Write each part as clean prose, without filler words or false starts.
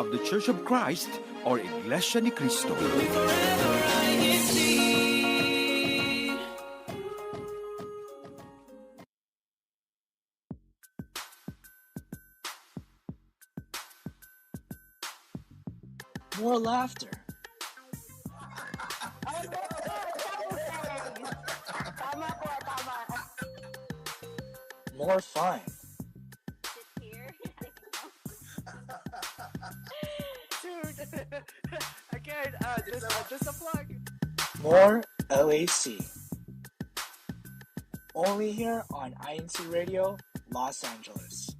of the Church of Christ or Iglesianicristo. More laughter. More fun. Dude, again, just a plug. More LAC. Only here on INCRadio Los Angeles.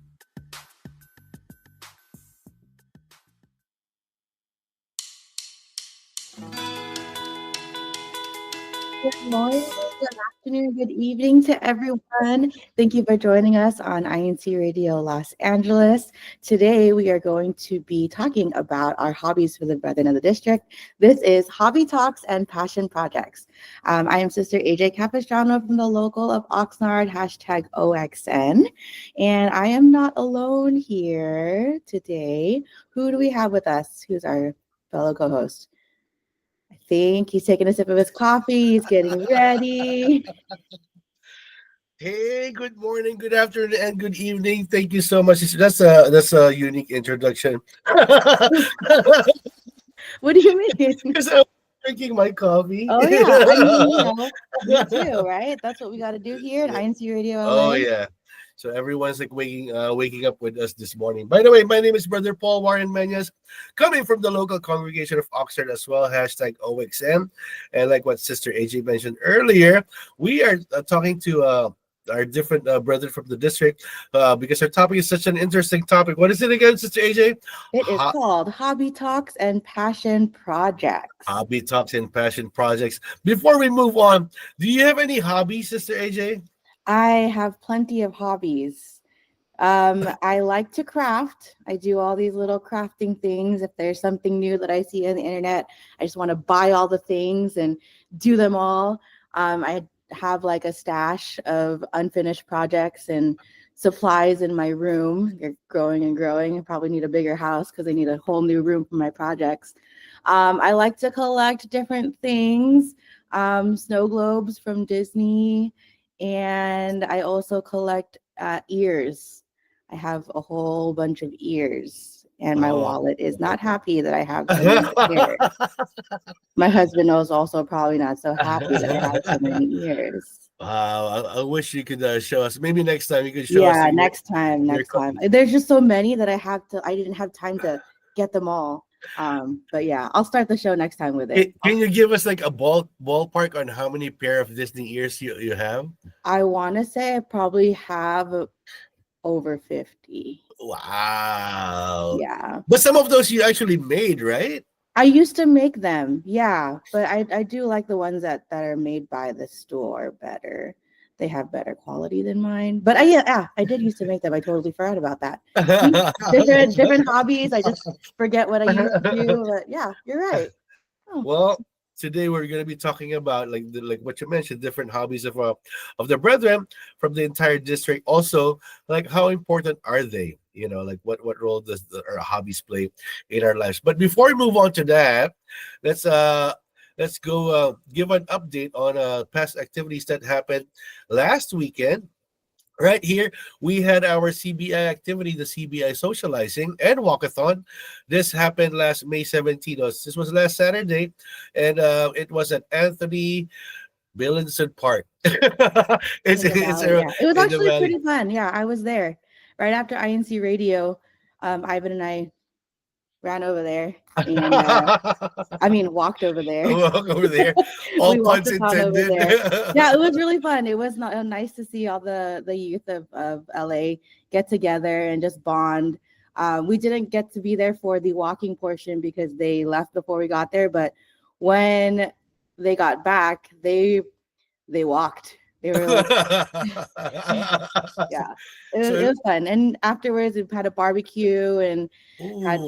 Good morning, good afternoon, good evening to everyone. Thank you for joining us on INCRadio Los Angeles. Today, we are going to be talking about our hobbies for the brethren of the district. This is Hobby Talks and Passion Projects. I am Sister AJ Capistrano from the local of Oxnard, #OXN. And I am not alone here today. Who do we have with us? Who's our fellow co-host? I think he's taking a sip of his coffee. He's getting ready. Hey, good morning, good afternoon, and good evening. Thank you so much. That's a unique introduction. What do you mean? Because I'm drinking my coffee. Oh yeah, I mean, me too, right? That's what we got to do here at INCRadio LA. Oh yeah. So everyone's like waking up with us this morning. By the way, my name is Brother Paul Warren Menyas, coming from the local congregation of Oxford as well, #OXM. And like what Sister AJ mentioned earlier, we are talking to our different brethren from the district because our topic is such an interesting topic. What is it again, Sister AJ? It is called Hobby Talks and Passion Projects. Hobby Talks and Passion Projects. Before we move on, do you have any hobbies, Sister AJ? I have plenty of hobbies. I like to craft. I do all these little crafting things. If there's something new that I see on the internet, I just want to buy all the things and do them all. I have like a stash of unfinished projects and supplies in my room. They're growing and growing. I probably need a bigger house because I need a whole new room for my projects. I like to collect different things, snow globes from Disney. And I also collect ears. I have a whole bunch of ears, and my wallet is not happy that I have so many ears. My husband is also probably not so happy that I have so many ears. Wow, I wish you could show us. Maybe next time you could show us. Yeah, next time. There's just so many that I didn't have time to get them all. But yeah, I'll start the show next time with it. Can you give us like a ballpark on how many pair of Disney ears you have? I want to say I probably have over 50. Wow. Yeah. But some of those you actually made, right? I used to make them, yeah. But I do like the ones that are made by the store better. They have better quality than mine. But I did used to make them. I totally forgot about that. different hobbies. I just forget what I used to do. But yeah, you're right. Oh. Well, today we're going to be talking about like what you mentioned, different hobbies of the brethren from the entire district. Also, like how important are they? You know, like what role does our hobbies play in our lives? But before we move on to that, let's go give an update on past activities that happened last weekend. Right here, we had our CBI activity, the CBI Socializing and Walkathon. This happened last May 17th. This was last Saturday, and it was at Anthony Billinson Park. It was actually pretty fun. Yeah, I was there. Right after INCRadio, Ivan and I ran over there and walked over there. Walk over there. All puns intended. Yeah, it was really fun. It was nice to see all the youth of LA get together and just bond. We didn't get to be there for the walking portion because they left before we got there, but when they got back, they walked. They were like, yeah, it was fun. And afterwards, we had a barbecue and had,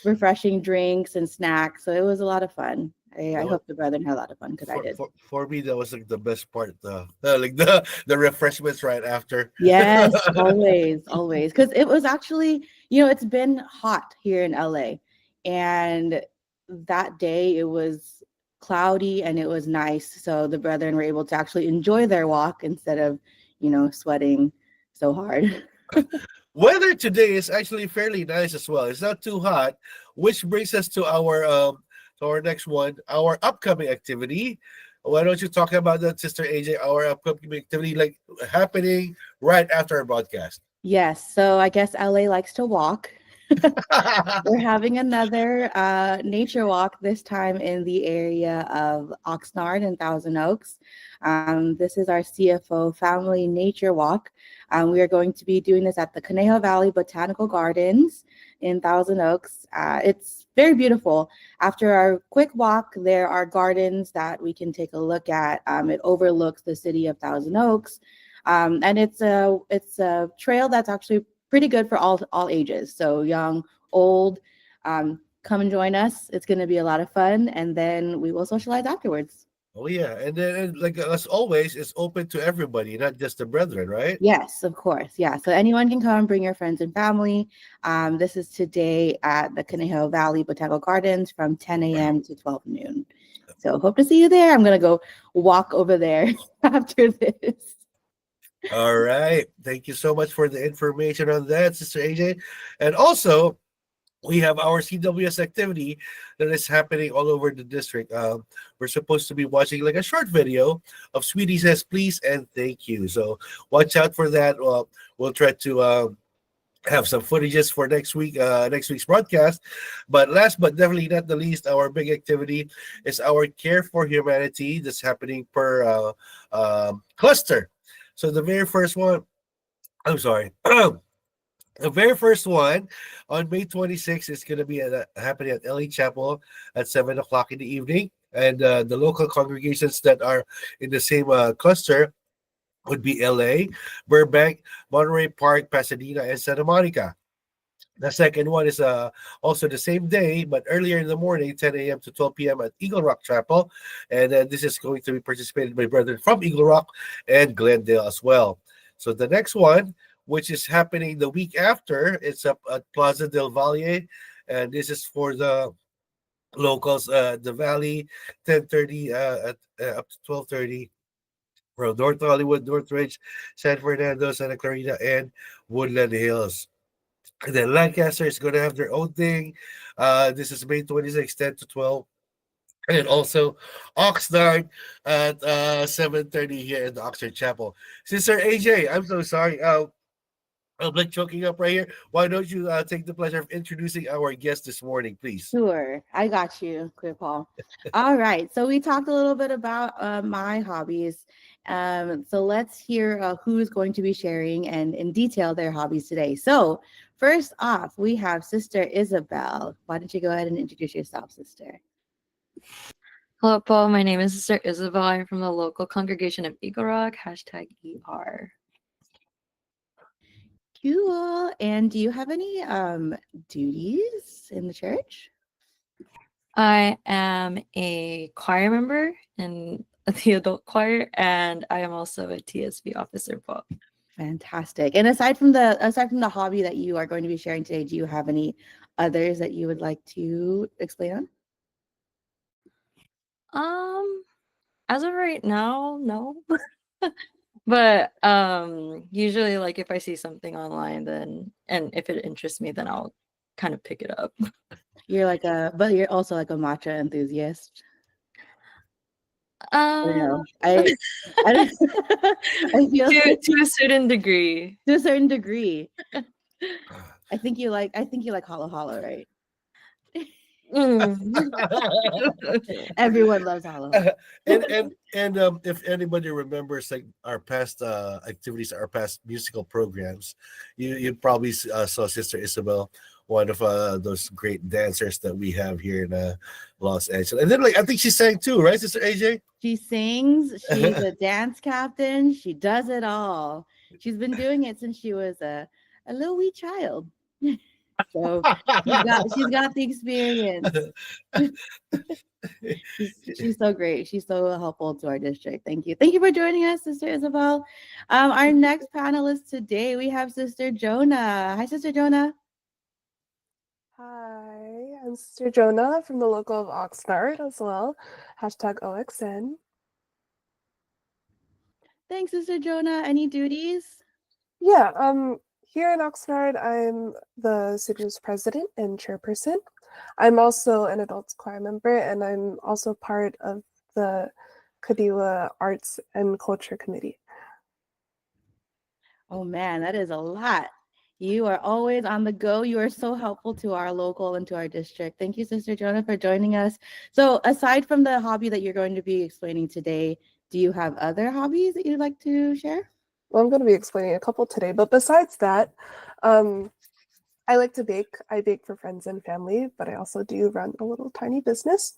refreshing drinks and snacks. So it was a lot of fun. I hope the brethren had a lot of fun because I did. For me, that was like the best part, the refreshments right after. Yes, always. Because it was actually, It's been hot here in LA, and that day it was cloudy and it was nice. So the brethren were able to actually enjoy their walk instead of, sweating so hard. Weather today is actually fairly nice as well. It's not too hot, which brings us to our next one, our upcoming activity. Why don't you talk about that, Sister AJ? Our upcoming activity, like happening right after our broadcast. Yes. So I guess LA likes to walk. We're having another nature walk, this time in the area of Oxnard and Thousand Oaks. This is our CFO family nature walk. We are going to be doing this at the Conejo Valley Botanical Gardens in Thousand Oaks. It's very beautiful. After our quick walk, there are gardens that we can take a look at. It overlooks the city of Thousand Oaks. And it's a trail that's actually pretty good for all ages. So young, old, come and join us. It's going to be a lot of fun, and then we will socialize afterwards. Oh yeah, and then like as always, it's open to everybody, not just the brethren, right? Yes, of course. Yeah. So anyone can come, bring your friends and family. This is today at the Conejo Valley Botanical Gardens from 10 a.m. to 12 noon. So hope to see you there. I'm going to go walk over there after this. All right. Thank you so much for the information on that, Sister AJ. And also, we have our CWS activity that is happening all over the district. We're supposed to be watching like a short video of Sweetie Says Please and Thank You. So watch out for that. We'll try to have some footages for next week's broadcast. But last but definitely not the least, our big activity is our Care for Humanity that's happening per cluster. So the very first one, I'm sorry. The very first one on May 26th is going to be happening at LA Chapel at 7 o'clock in the evening. And the local congregations that are in the same cluster would be LA, Burbank, Monterey Park, Pasadena, and Santa Monica. The second one is also the same day, but earlier in the morning, 10 a.m. to 12 p.m. at Eagle Rock Chapel. And this is going to be participated by brethren from Eagle Rock and Glendale as well. So the next one, which is happening the week after, it's up at Plaza del Valle. And this is for the locals, the Valley, 10:30 up to 12:30. From North Hollywood, Northridge, San Fernando, Santa Clarita, and Woodland Hills. And then Lancaster is going to have their own thing. This is May 26th, 10 to 12. And then also Oxnard at 7:30 here in the Oxnard Chapel. Sister AJ, I'm so sorry. I'm like choking up right here. Why don't you take the pleasure of introducing our guest this morning, please? Sure, I got you, Clear Paul. All right, so we talked a little bit about my hobbies. So let's hear who's going to be sharing and in detail their hobbies today. So first off, we have Sister Isabel. Why don't you go ahead and introduce yourself, Sister? Hello, Paul. My name is Sister Isabel. I'm from the local congregation of Eagle Rock, #ER. Cool. And do you have any duties in the church? I am a choir member in the adult choir, and I am also a TSB officer, Paul. Fantastic. And aside from the hobby that you are going to be sharing today, do you have any others that you would like to explain on? As of right now, no. But usually, like, if I see something online, then, and if it interests me, then I'll kind of pick it up. But you're also like a matcha enthusiast. No. I don't. I feel to a certain degree. To a certain degree. I think you like Halo Halo, right? Everyone loves Halo. And if anybody remembers like our past activities, our past musical programs, you probably saw Sister Isabel, one of those great dancers that we have here in Los Angeles. And then like I think she sang too, right, Sister AJ? She sings, she's a dance captain, she does it all. She's been doing it since she was a little wee child. So she's got the experience. she's so great. She's so helpful to our district. Thank you. Thank you for joining us, Sister Isabel. Our next panelist today, we have Sister Jonah. Hi, Sister Jonah. Hi, I'm Sister Jonah from the local of Oxnard as well. Hashtag OXN. Thanks, Sister Jonah. Any duties? Yeah, here in Oxnard, I'm the city's president and chairperson. I'm also an adults choir member, and I'm also part of the Kadiwa Arts and Culture Committee. Oh man, that is a lot. You are always on the go. You are so helpful to our local and to our district. Thank you, Sister Jonah, for joining us. So, aside from the hobby that you're going to be explaining today, do you have other hobbies that you'd like to share? Well, I'm going to be explaining a couple today, but besides that, I like to bake. I bake for friends and family, but I also do run a little tiny business.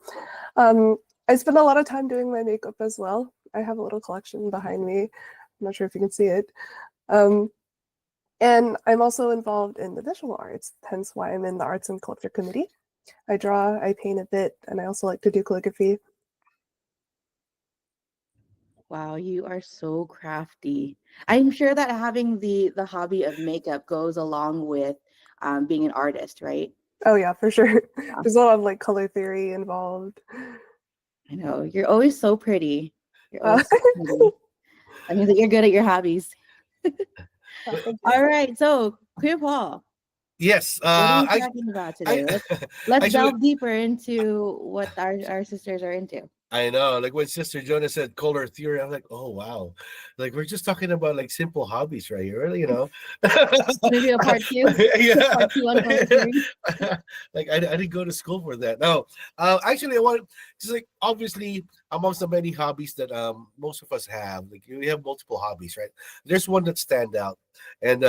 I spend a lot of time doing my makeup as well. I have a little collection behind me. I'm not sure if you can see it. And I'm also involved in the visual arts, hence why I'm in the Arts and Culture Committee. I draw, I paint a bit, and I also like to do calligraphy. Wow, you are so crafty. I'm sure that having the hobby of makeup goes along with being an artist, right? Oh yeah, for sure. Yeah. There's a lot of like color theory involved. I know. You're always so pretty. You're Uh, always so pretty. I mean that you're good at your hobbies. thank you. All right. So, Queer Paul, Yes. what are we talking about I today? Let's actually, delve deeper into what our sisters are into. I know, like when Sister Jonah said color theory, I'm like, oh wow, like we're just talking about like simple hobbies right here, you know. Maybe a part two. Yeah, Part two on color theory. like I didn't go to school for that. No, actually, I want just like obviously amongst the many hobbies that most of us have, like we have multiple hobbies, right? There's one that stand out, and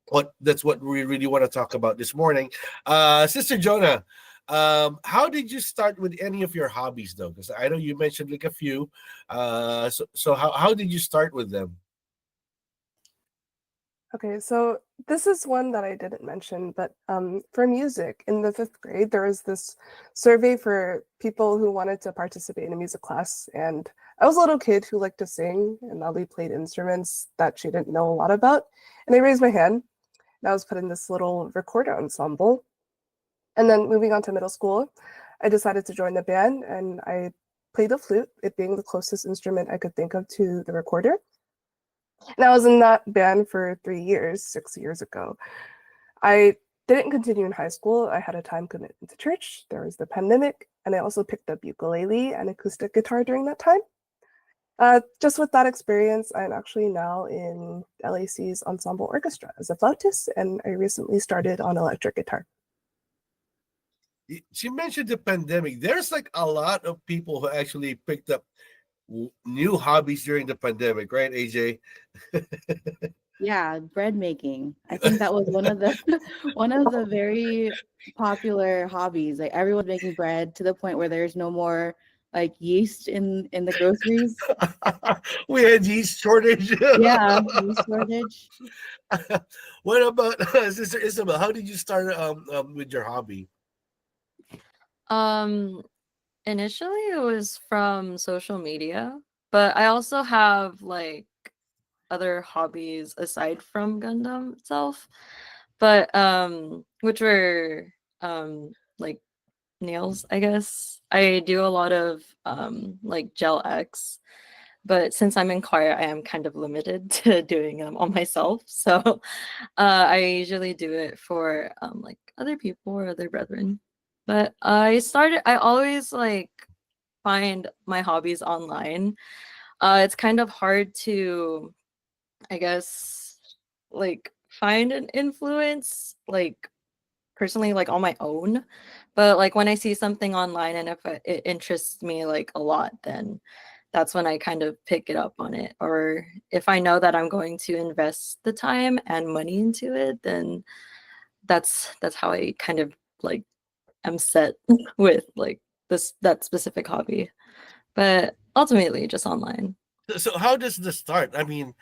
what that's what we really want to talk about this morning. Sister Jonah, how did you start with any of your hobbies though? Because I know you mentioned like a few. So how did you start with them? Okay, so this is one that I didn't mention, but for music in the fifth grade, there was this survey for people who wanted to participate in a music class. And I was a little kid who liked to sing and loudly played instruments that she didn't know a lot about. And I raised my hand and I was put in this little recorder ensemble. And then moving on to middle school, I decided to join the band and I played the flute, it being the closest instrument I could think of to the recorder. And I was in that band for 3 years, 6 years ago. I didn't continue in high school. I had a time commitment to church. There was the pandemic, and I also picked up ukulele and acoustic guitar during that time. Just with that experience, I'm actually now in LAC's ensemble orchestra as a flautist, and I recently started on electric guitar. She mentioned the pandemic. There's like a lot of people who actually picked up new hobbies during the pandemic, right, AJ? Yeah, bread making. I think that was one of the one of the very popular hobbies. Like everyone's making bread to the point where there's no more like yeast in the groceries. We had yeast shortage. Yeah, yeast shortage. What about Sister Isabel? How did you start with your hobby? Um, Initially it was from social media, but I also have like other hobbies aside from Gundam itself, but which were like nails, I guess. I do a lot of like gel X, but since I'm in choir, I am kind of limited to doing them all myself. So I usually do it for like other people or other brethren. But I always like find my hobbies online. It's kind of hard to, I guess, like find an influence like personally like on my own, but like when I see something online and if it interests me like a lot, then that's when I kind of pick it up on it. Or if I know that I'm going to invest the time and money into it, then that's how I kind of like am set with like that specific hobby. But ultimately just online. So how does this start? I mean,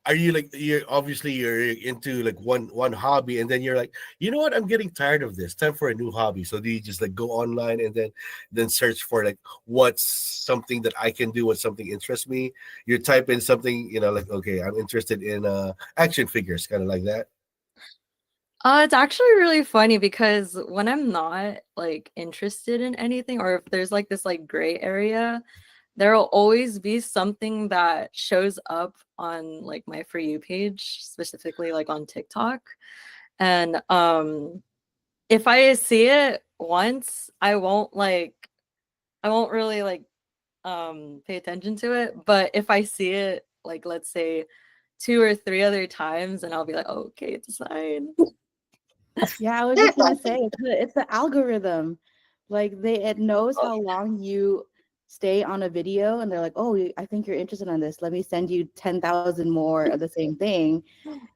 are you like you're into like one hobby and then you're like, you know what, I'm getting tired of this, time for a new hobby. So do you just like go online and then search for like what's something that I can do, what something interests me? You type in something, like, okay, I'm interested in action figures, kind of like that. It's actually really funny because when I'm not like interested in anything, or if there's like this like gray area, there'll always be something that shows up on like my For You page, specifically like on TikTok. And if I see it once, I won't really like pay attention to it. But if I see it like let's say 2 or 3 other times, and I'll be like, oh, okay, it's a sign. Yeah, I was just gonna say it's the algorithm. Like it knows how long you stay on a video, and they're like, "Oh, I think you're interested in this. Let me send you 10,000 more of the same thing,"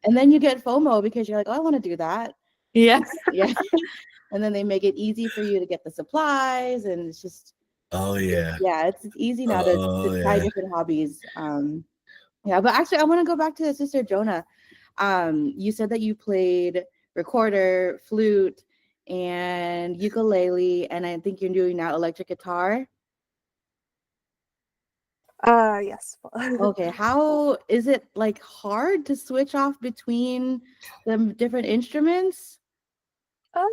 and then you get FOMO because you're like, "Oh, I want to do that." Yeah. Yeah, and then they make it easy for you to get the supplies, and it's just Oh yeah. yeah, it's easy now Oh to try yeah. different hobbies. Yeah, but actually, I want to go back to Sister Jonah. You said that you played recorder, flute, and ukulele, and I think you're doing now electric guitar. Yes. Okay, how is it like hard to switch off between the different instruments? Um,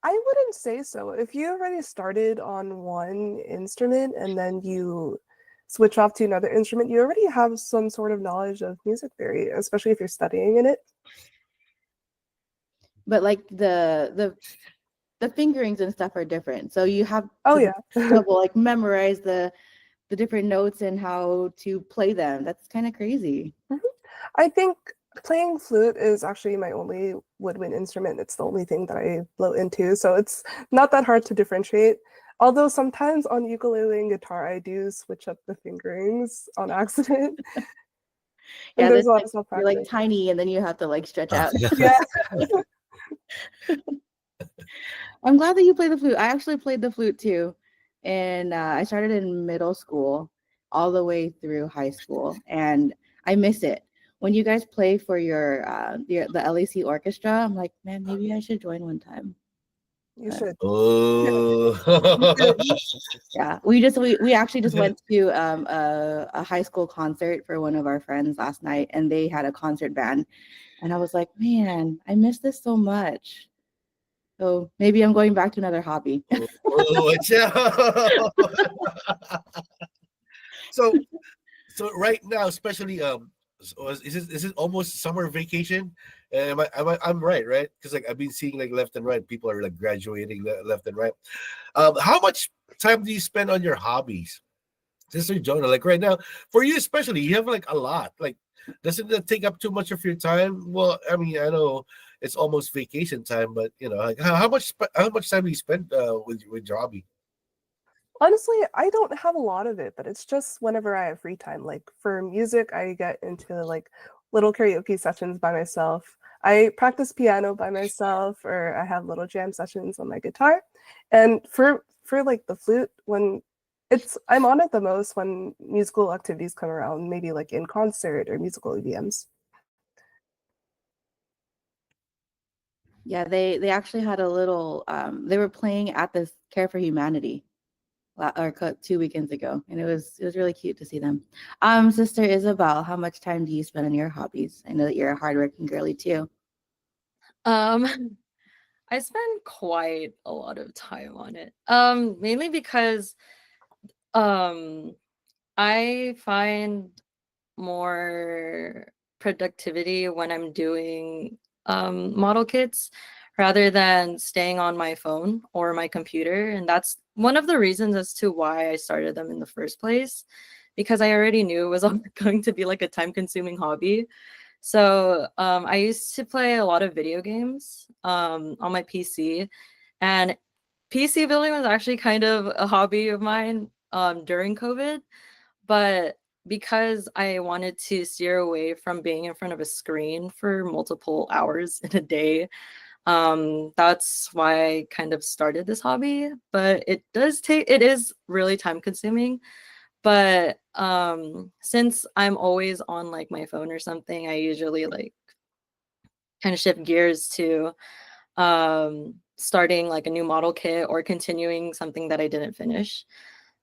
I wouldn't say so. If you already started on one instrument and then you switch off to another instrument, you already have some sort of knowledge of music theory, especially if you're studying in it. But like the fingerings and stuff are different, so you have Oh to yeah. double like memorize the different notes and how to play them. That's kind of crazy. I think playing flute is actually my only woodwind instrument. It's the only thing that I blow into, so it's not that hard to differentiate. Although sometimes on ukulele and guitar, I do switch up the fingerings on accident, and Yeah, there's that's a lot like of self you're like practice. tiny and then you have to like stretch out. Yeah. I'm glad that you play the flute. I actually played the flute too. And I started in middle school all the way through high school. And I miss it. When you guys play for the LAC orchestra, I'm like, man, maybe I should join one time. You should. Oh. Yeah, we actually just went to a high school concert for one of our friends last night, and they had a concert band, and I was like, man, I miss this so much. So maybe I'm going back to another hobby. Oh, watch out. so so right now, especially is it almost summer vacation? I'm right? Because like I've been seeing like left and right, people are like graduating left and right. How much time do you spend on your hobbies, Sister Jonah? Like right now, for you especially, you have like a lot. Like, doesn't that take up too much of your time? Well, I mean, I know it's almost vacation time, but you know, like how much time do you spend with your hobby? Honestly, I don't have a lot of it, but it's just whenever I have free time. Like for music, I get into like little karaoke sessions by myself. I practice piano by myself, or I have little jam sessions on my guitar. And for like the flute, when I'm on it the most when musical activities come around, maybe like in concert or musical EVMs. Yeah, they actually had a little they were playing at this Care for Humanity 2 weekends ago, and it was really cute to see them. Sister Isabel, how much time do you spend on your hobbies? I know that you're a hardworking girly too. Um, I spend quite a lot of time on it. Mainly because um I find more productivity when I'm doing model kits rather than staying on my phone or my computer. And that's one of the reasons as to why I started them in the first place, because I already knew it was going to be like a time consuming hobby. So I used to play a lot of video games on my PC, and PC building was actually kind of a hobby of mine during COVID. But because I wanted to steer away from being in front of a screen for multiple hours in a day, that's why I kind of started this hobby. But it is really time consuming. But since I'm always on like my phone or something, I usually like kind of shift gears to starting like a new model kit or continuing something that I didn't finish.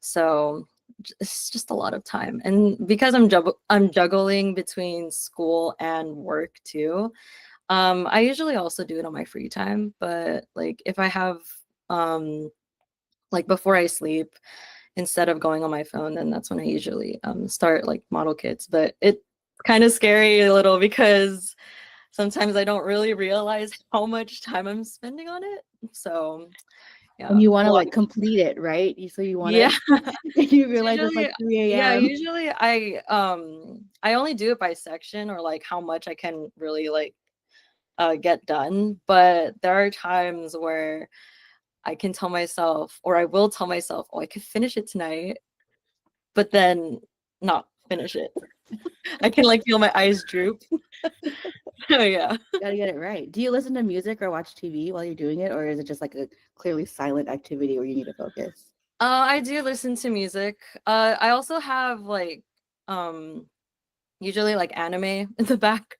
So it's just a lot of time. And because I'm juggling between school and work too, I usually also do it on my free time, but like if I have like before I sleep, instead of going on my phone, then that's when I usually start like model kits. But it's kind of scary a little because sometimes I don't really realize how much time I'm spending on it. So yeah. And you want to Well, like complete it, right? So you want yeah. to, you realize it's Usually, like 3 yeah, a.m. usually I only do it by section or like how much I can really like get done. But there are times where I can tell myself, or I will tell myself, oh, I could finish it tonight, but then not finish it. I can like feel my eyes droop. Oh yeah. Gotta get it right. Do you listen to music or watch TV while you're doing it, or is it just like a clearly silent activity where you need to focus? I do listen to music. I also have like um usually like anime in the back.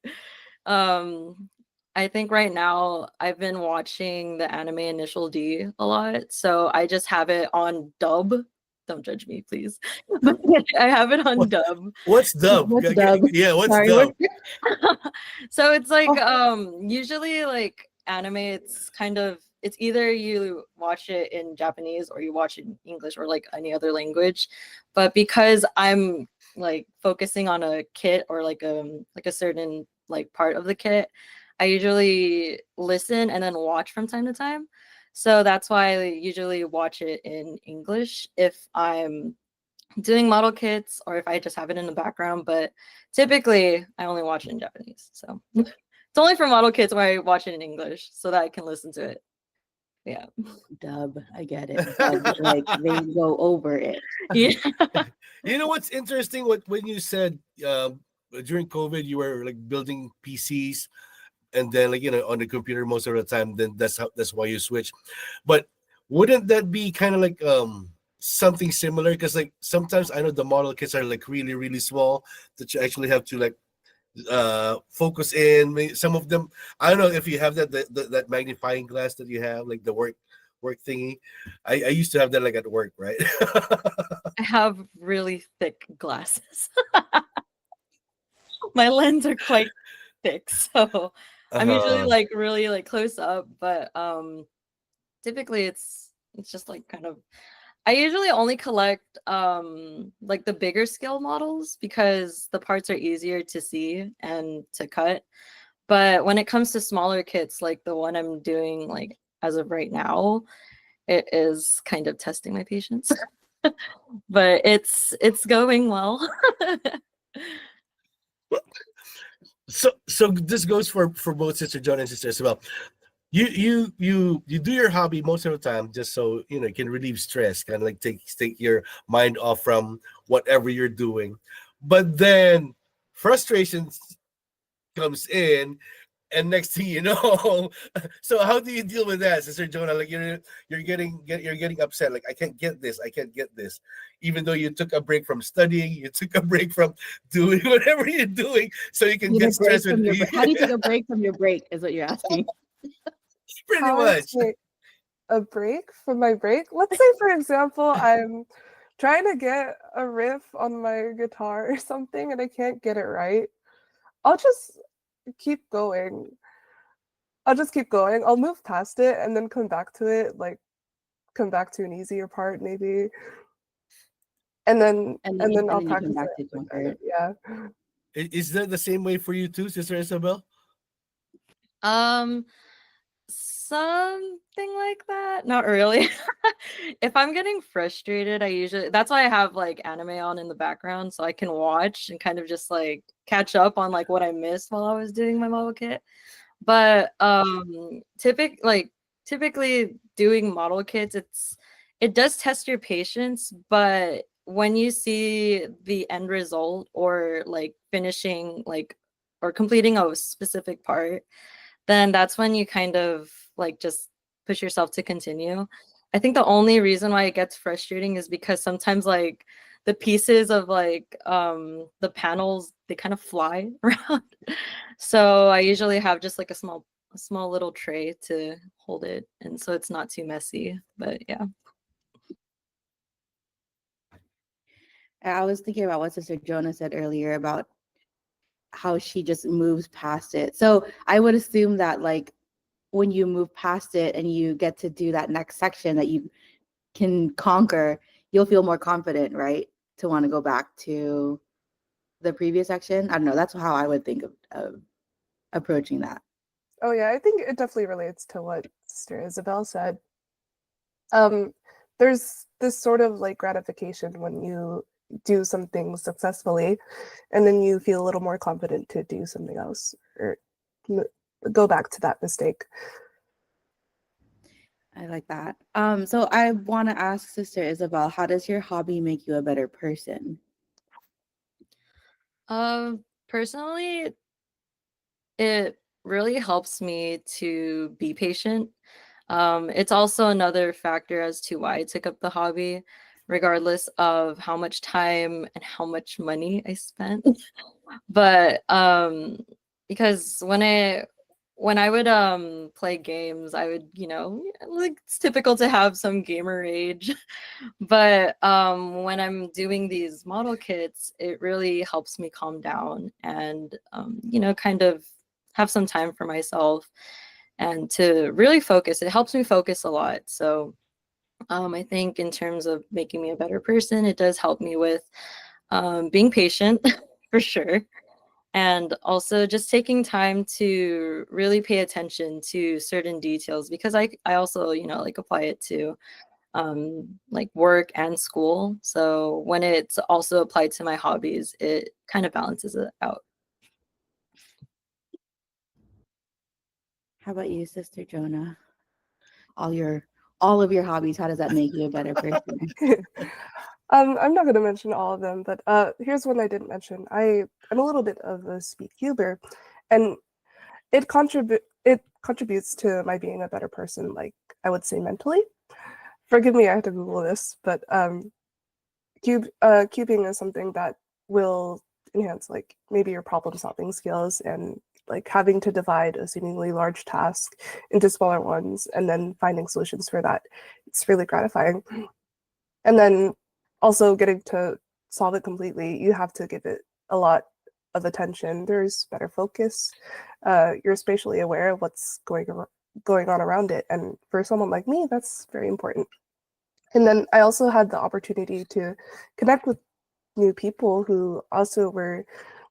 Um I think right now I've been watching the anime Initial D a lot, so I just have it on dub. Don't judge me, please. But I have it on dub. What's dub? What's dub? Yeah, what's Sorry, dub? So it's like Oh. usually like anime, it's kind of it's either you watch it in Japanese or you watch it in English or like any other language. But because I'm like focusing on a kit or like a certain like part of the kit, I usually listen and then watch from time to time. So that's why I usually watch it in English if I'm doing model kits or if I just have it in the background, but typically I only watch it in Japanese. So it's only for model kits where I watch it in English so that I can listen to it. Yeah. Dub. I get it. Dub, like they go over it. Yeah. You know what's interesting? What when you said during COVID you were like building PCs and then like on the computer most of the time, then that's why you switch. But wouldn't that be kind of like something similar? Because like sometimes I know the model kits are like really really small that you actually have to like focus in. Some of them, I don't know if you have that magnifying glass that you have, like the work thingy. I used to have that like at work, right? I have really thick glasses. My lens are quite thick, so I'm usually uh like really like close up, but typically it's just like kind of I usually only collect like the bigger scale models because the parts are easier to see and to cut. But when it comes to smaller kits like the one I'm doing like as of right now, it is kind of testing my patience. But it's going well. so this goes for both Sister John and Sister Isabel. You do your hobby most of the time just so you can relieve stress, kind of like take your mind off from whatever you're doing, but then frustration comes in, and next thing you know, so how do you deal with that, Sister Jonah? Like you're getting upset, like I can't get this, even though you took a break from studying, you took a break from doing whatever you're doing, so you can You need a get break stressed from with your. How do you take a break from your break? Is what you're asking. pretty How I much. take a break from my break? Let's say, for example, I'm trying to get a riff on my guitar or something and I can't get it right. I'll just keep going. I'll just keep going. I'll move past it and then come back to it, like come back to an easier part maybe. And then And I'll then you come practice back it. to Like kind of, comfort. yeah. Is that the same way for you too, Sister Isabel? Um Something like that. Not really. If I'm getting frustrated, I usually that's why I have like anime on in the background so I can watch and kind of just like catch up on like what I missed while I was doing my model kit. But typically doing model kits, it does test your patience, but when you see the end result or like finishing like or completing a specific part, then that's when you kind of like just push yourself to continue. I think the only reason why it gets frustrating is because sometimes like the pieces of like the panels they kind of fly around. So I usually have just like a small little tray to hold it and so it's not too messy. But yeah. I was thinking about what Sister Jonah said earlier about how she just moves past it. So I would assume that like when you move past it and you get to do that next section that you can conquer, you'll feel more confident, right? To want to go back to the previous section. I don't know. That's how I would think of approaching that. Oh yeah, I think it definitely relates to what Sister Isabel said. Um, there's this sort of like gratification when you do something successfully, and then you feel a little more confident to do something else or go back to that mistake. I like that. So I want to ask Sister Isabel, how does your hobby make you a better person? Personally, it really helps me to be patient. It's also another factor as to why I took up the hobby, regardless of how much time and how much money I spent. But because when I would play games, I would, like it's typical to have some gamer rage. But when I'm doing these model kits, it really helps me calm down and kind of have some time for myself and to really focus. It helps me focus a lot. So I think in terms of making me a better person, it does help me with being patient for sure. And also just taking time to really pay attention to certain details because I also, like apply it to like work and school. So when it's also applied to my hobbies, it kind of balances it out. How about you, Sister Jonah? All of your hobbies, how does that make you a better person? I'm not going to mention all of them, but here's one I didn't mention. I'm a little bit of a speed cuber, and it contributes to my being a better person, like I would say mentally. Forgive me, I had to Google this, but cubing is something that will enhance like maybe your problem solving skills and like having to divide a seemingly large task into smaller ones and then finding solutions for that. It's really gratifying. And then also getting to solve it completely, you have to give it a lot of attention. There's better focus. You're spatially aware of what's going on around it. And for someone like me, that's very important. And then I also had the opportunity to connect with new people who also were a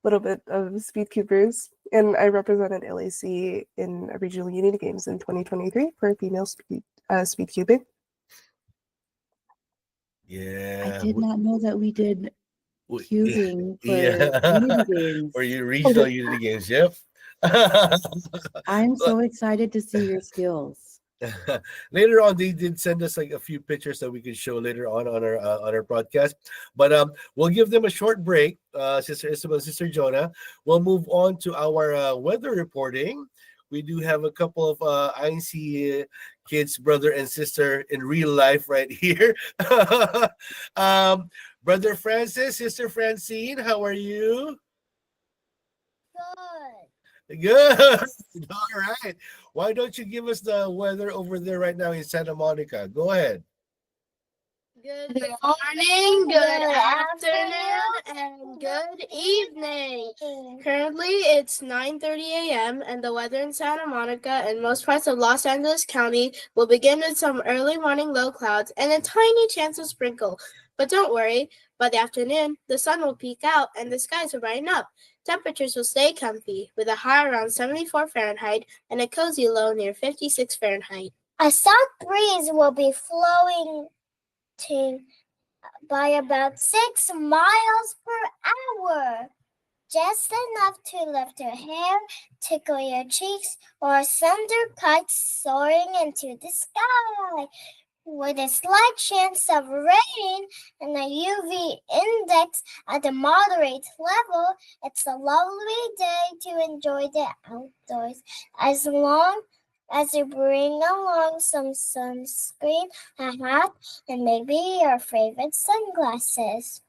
little bit of speed cubers. And I represented LAC in a regional Unity Games in 2023 for female speed cubing. Yeah. I did not know that we did cubing for Yeah. Unity Games. For your regional Unity Games, yep. I'm so excited to see your skills. Later on, they did send us like a few pictures that we could show later on our broadcast. But we'll give them a short break, Sister Isabel, Sister Jonah. We'll move on to our weather reporting. We do have a couple of INC kids, brother and sister in real life right here. Brother Francis, Sister Francine, how are you? Good. All right. Why don't you give us the weather over there right now in Santa Monica? Go ahead. Good morning, good afternoon, and good evening. Currently, it's 9:30 a.m., and the weather in Santa Monica and most parts of Los Angeles County will begin with some early morning low clouds and a tiny chance of sprinkle. But don't worry, by the afternoon, the sun will peek out and the skies will brighten up. Temperatures will stay comfy, with a high around 74 Fahrenheit and a cozy low near 56 Fahrenheit. A soft breeze will be flowing by about 6 miles per hour, just enough to lift your hair, tickle your cheeks, or send your kites soaring into the sky. With a slight chance of rain and a UV index at a moderate level, it's a lovely day to enjoy the outdoors, as long as you bring along some sunscreen, a hat, and maybe your favorite sunglasses.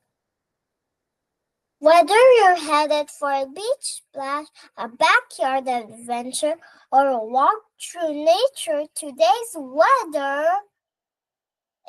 Whether you're headed for a beach splash, a backyard adventure, or a walk through nature, today's weather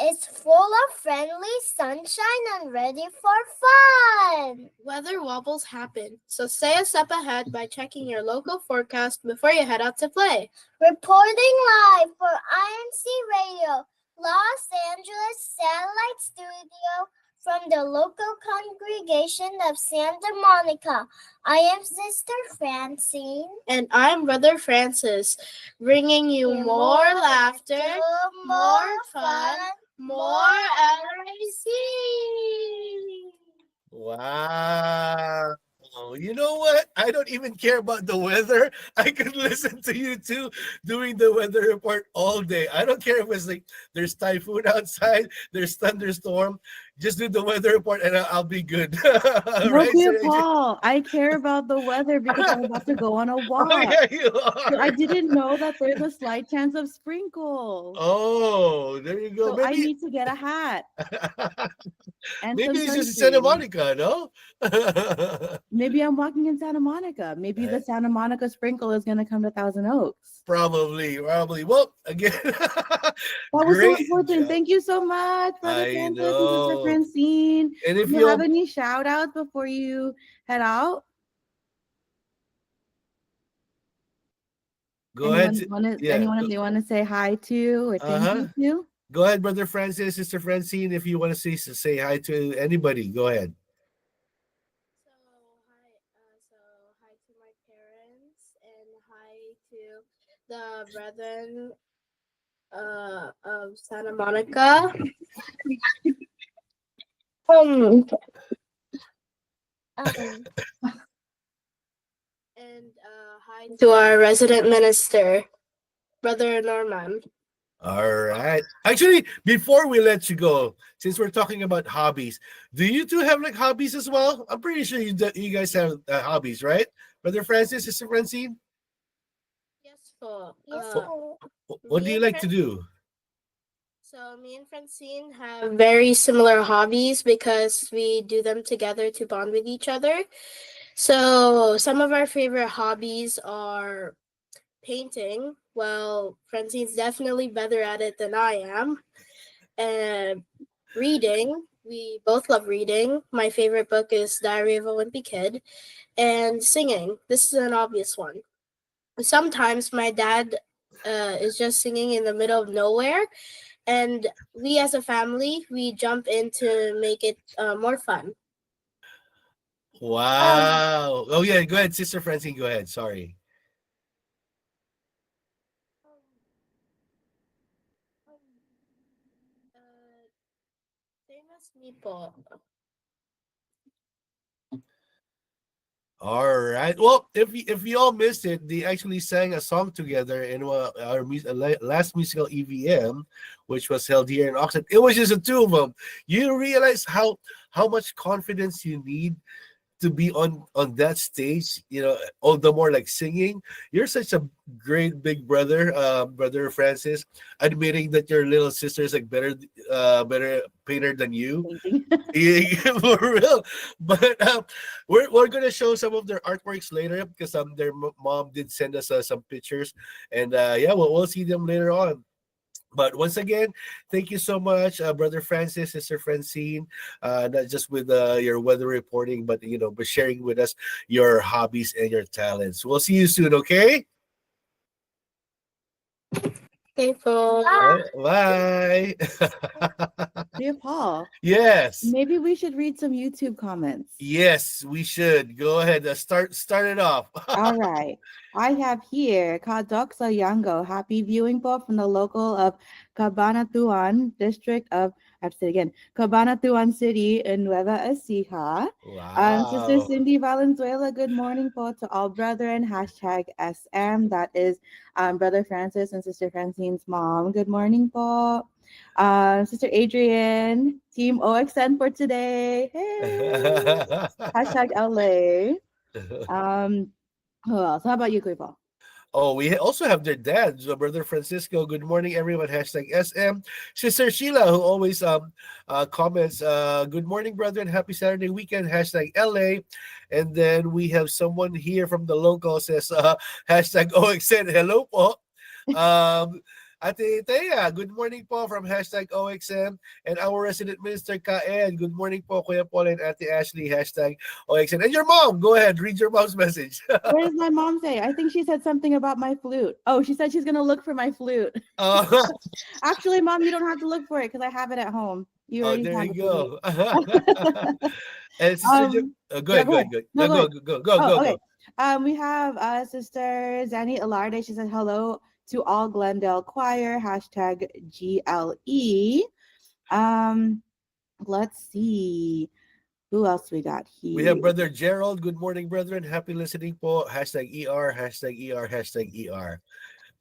It's full of friendly sunshine and ready for fun. Weather wobbles happen, so stay a step ahead by checking your local forecast before you head out to play. Reporting live for INC Radio, Los Angeles Satellite Studio from the local congregation of Santa Monica. I am Sister Francine. And I'm Brother Francis, bringing you more laughter, more fun, more LRC. Wow. You know what? I don't even care about the weather. I could listen to you two doing the weather report all day. I don't care if it's like there's typhoon outside, there's thunderstorm. Just do the weather report and I'll be good. No, Right? dear Paul, I care about the weather because I'm about to go on a walk. Oh, yeah, you So I are. didn't know that there's a slight chance of sprinkles. Oh, there you go. So I need to get a hat and maybe some it's just Santa sunscreen. Monica, no? Maybe I'm walking in Santa Monica. Maybe the Santa Monica sprinkle is going to come to Thousand Oaks. Probably. Well, again, That was so great important. job. Thank you so much, Brother I Francis and Sister know. Francine. And if Do you you have any shout outs before you head out? go ahead. Anyone if they want to say hi to or thank you to? Go ahead, Brother Francis, Sister Francine. If you want to say hi to anybody, go ahead. So hi to my parents and hi to the brethren of Santa Monica. And hi to our resident minister, Brother Norman. All right. Actually, before we let you go, since we're talking about hobbies, do you two have like hobbies as well? I'm pretty sure you guys have hobbies, right? Brother Francis, Sister Francine? Yes, po. What do you like to do? So me and Francine have very similar hobbies because we do them together to bond with each other. So some of our favorite hobbies are painting. Well, Francine's definitely better at it than I am. And reading. We both love reading. My favorite book is Diary of a Wimpy Kid. And singing. This is an obvious one. Sometimes my dad is just singing in the middle of nowhere. And we as a family, we jump in to make it more fun. Wow. Oh, yeah. Go ahead, Sister Francine. Go ahead. Sorry. Same as me po. All right. Well, if you all missed it, they actually sang a song together in our last musical EVM, which was held here in Oxford. It was just the two of them. You realize how much confidence you need to be on that stage, all the more like singing. You're such a great big brother, Brother Francis, admitting that your little sister is like better painter than you. Yeah, for real. But we're gonna show some of their artworks later because their mom did send us some pictures, and yeah, we'll see them later on. But once again, thank you so much, Brother Francis, Sister Francine, not just with your weather reporting, but but sharing with us your hobbies and your talents. We'll see you soon, okay? Okay po. Bye. Dear Paul. Yes. Maybe we should read some YouTube comments. Yes, we should. Go ahead. Start it off. All right. I have here Kadoksa Yango. Happy viewing po from the local of Cabanatuan district of, I have to say it again, Cabanatuan City in Nueva Ecija. Wow. Sister Cindy Valenzuela, good morning po to all brethren. Hashtag SM. That is Brother Francis and Sister Francine's mom. Good morning po. Sister Adrian, Team OXN for today. Hey. Hashtag LA. Who else? How about you, Kuya Paul? Oh, we also have their dad, so Brother Francisco. Good morning, everyone. Hashtag SM. Sister Sheila, who always comments, good morning, brethren. Happy Saturday weekend. Hashtag LA. And then we have someone here from the local says, hashtag OXN. Hello po. Ate Thea, good morning po from hashtag OXM. And our resident minister, Kaed, good morning po, Kuya Paul and Ate Ashley, hashtag OXM. And your mom, go ahead, read your mom's message. What does my mom say? I think she said something about my flute. Oh, she said she's going to look for my flute. Actually, Mom, you don't have to look for it because I have it at home. You already there have you it. go. And Sister, go ahead, go ahead, go ahead. No, Go. Okay. We have Sister Zanny Ilarde. She said hello to all Glendale Choir, hashtag GLE. Let's see. Who else we got here? We have Brother Gerald. Good morning, brethren. Happy listening po. Hashtag ER, hashtag ER, hashtag ER.